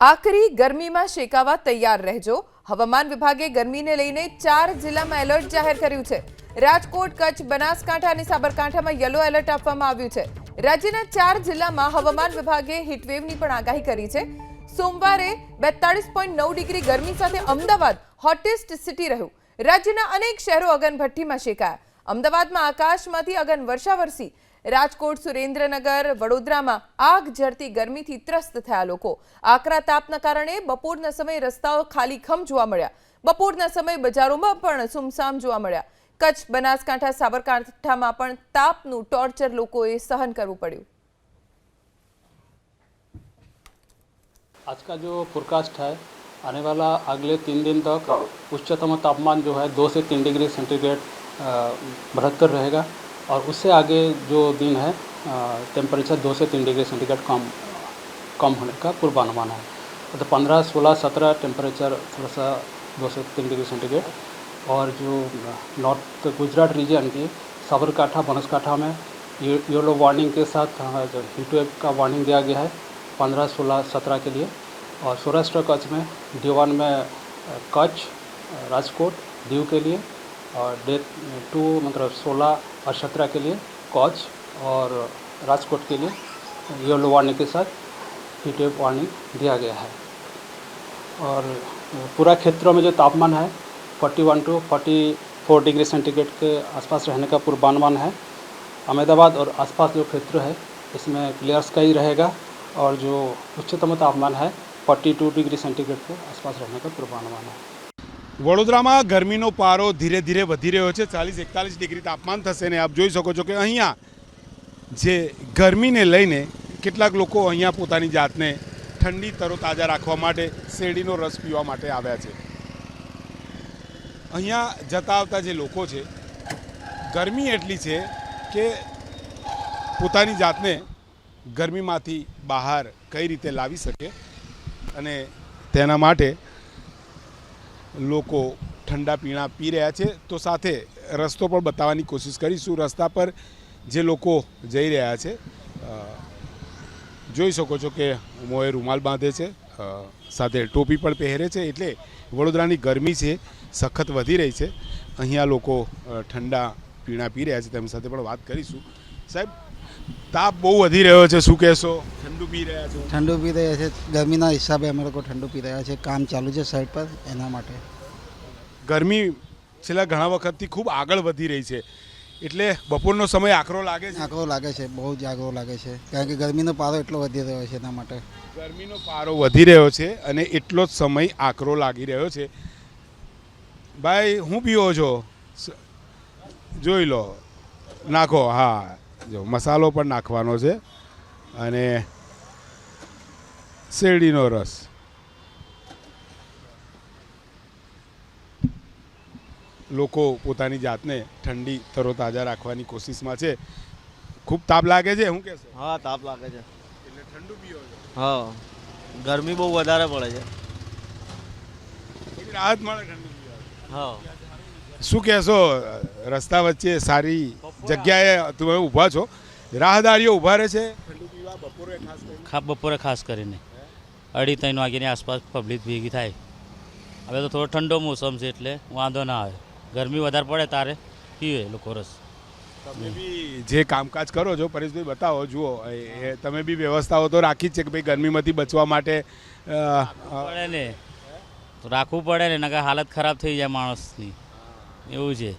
આકરી ગરમીમાં શેકાવા તૈયાર રહેજો। હવામાન વિભાગે ગરમીને લઈને 4 જિલ્લામાં એલર્ટ જાહેર કર્યું છે। રાજકોટ, કચ્છ, બનાસકાંઠા અને સાબરકાંઠામાં યલો એલર્ટ આપવામાં આવ્યું છે। રાજ્યના 4 જિલ્લામાં હવામાન વિભાગે હીટવેવની પણ આગાહી કરી છે। સોમવારે 42.9 ડિગ્રી ગરમી સાથે અમદાવાદ હોટેસ્ટ સિટી રહ્યું। રાજ્યના અનેક શહેરો અગનભઠ્ઠીમાં શેકાયા। અમદાવાદમાં આકાશમાંથી અગન વર્ષા વરસી। રાજકોટ, સુરેન્દ્રનગર, વડોદરામાં આગ ઝરતી ગરમીથી ત્રસ્ત થયા લોકો। આકરા તાપના કારણે બપોરના સમયે રસ્તાઓ ખાલીખમ જોવા મળ્યા। બપોરના સમયે બજારોમાં પણ સુમસામ જોવા મળ્યા। કચ્છ, બનાસકાંઠા, સાબરકાંઠામાં પણ તાપનું ટોર્ચર લોકોએ સહન કરવું પડ્યું। आज का जो फोरकास्ट है आने वाला अगले 3 दिन तक उच्चतम तापमान जो है 2 से 3 डिग्री सेंटीग्रेड बढ़कर रहेगा और उससे आगे जो दिन है टेम्परेचर 2 से 3 डिग्री सेंटीग्रेड कम होने का पूर्वानुमान है। तो 15, 16, 17 टेम्परेचर थोड़ा सा 2 से 3 डिग्री सेंटीग्रेड और जो नॉर्थ गुजरात रीजन के साबरकांठा, बनासकांठा में येलो वार्निंग के साथ जो हीट वेव का वार्निंग दिया गया है 15, 16, 17 के लिए। और सौराष्ट्र कच्छ में D1 में कच्छ, राजकोट, दीव के लिए और डे 2 मतलब 16 और 17 के लिए कच्छ और राजकोट के लिए येलो वार्निंग के साथ हीट वेव वार्निंग दिया गया है। और पूरा क्षेत्रों में जो तापमान है 41 टू 44 डिग्री सेंटीग्रेड के आसपास रहने का पूर्वानुमान है। अहमदाबाद और आसपास जो क्षेत्र है इसमें क्लियर स्काई रहेगा और जो उच्चतम तापमान है 42 डिग्री सेंटीग्रेड के आसपास रहने का पूर्वानुमान है। વડોદરામાં ગરમીનો પારો ધીરે ધીરે વધી રહ્યો છે। 40-41 ડિગ્રી તાપમાન થશે ને આપ જોઈ શકો છો કે અહીંયા જે ગરમીને લઈને કેટલાક લોકો અહીંયા પોતાની જાતને ઠંડી તરોતાજા રાખવા માટે શેરડીનો રસ પીવા માટે આવ્યા છે। અહીંયા જતા આવતા જે લોકો છે ગરમી એટલી છે કે પોતાની જાતને ગરમીમાંથી બહાર કઈ રીતે લાવી શકે અને તેના માટે લોકો ઠંડા પીણા પી રહ્યા છે। તો સાથે રસ્તો પણ બતાવવાની કોશિશ કરીશું। રસ્તા પર જે લોકો જઈ રહ્યા છે જોઈ શકો છો કે મોંએ રૂમાલ બાંધે છે, સાથે ટોપી પણ પહેરે છે। એટલે વડોદરાની ગરમી છે સખત વધી રહી છે। અહીંયા લોકો ઠંડા પીણા પી રહ્યા છે, તેમની સાથે પણ વાત કરીશું। સાહેબ, તાપ બહુ વધી રહ્યો છે, શું કહેશો? ઠંડુ પી રહ્યા છો? ઠંડુ પી રહ્યા છે, ગરમીના હિસાબે અમે લોકો ઠંડુ પી રહ્યા છે। કામ ચાલુ છે સાઈડ પર, એના માટે। ગરમી છેલ્લા ઘણા વખતથી ખૂબ આગળ વધી રહી છે, એટલે બપોરનો સમય આકરો લાગે છે? આકરો લાગે છે, બહુ જ આકરો લાગે છે, કારણ કે ગરમીનો પારો એટલો વધી રહ્યો છે એના માટે। ગરમીનો પારો વધી રહ્યો છે અને એટલો જ સમય આકરો લાગી રહ્યો છે। ભાઈ, હું પીવો છો? જોઈ લો, નાખો। હા, જો મસાલો પણ નાખવાનો છે અને શેરડીનો રસ। લોકો પોતાની જાતને ઠંડી તરોતાજા રાખવાની કોશિશમાં છે। ખૂબ તાપ લાગે છે, શું કહેશો? હા, તાપ લાગે છે એટલે ઠંડુ પીવો છો? હા, ગરમી બહુ વધારે પડે છે। થોડી રાહત મળે ઠંડુ પીવાથી? હા। શું કહેશો? રસ્તા વચ્ચે સારી જગ્યાએ તમે ઊભા છો, રાહદારીઓ ઊભા રહે છે ઠંડુ પીવા બપોરે ખાસ કરીને? બપોરે ખાસ કરીને 2-3 વાગ્યાની આસપાસ પબ્લિક ભેગી થાય। હવે તો થોડો ઠંડો મોસમ છે એટલે વાંધો ના આવે। ગરમી વધારે પડે તારે પીવે લોકો રસ। તમે બી જે કામકાજ કરો છો પરેશભાઈ, બતાવો, જુઓ તમે બી વ્યવસ્થાઓ તો રાખી જ છે કે ભાઈ ગરમીમાંથી બચવા માટે પડે ને તો રાખવું પડે ને, નકર હાલત ખરાબ થઈ જાય માણસની, એવું છે।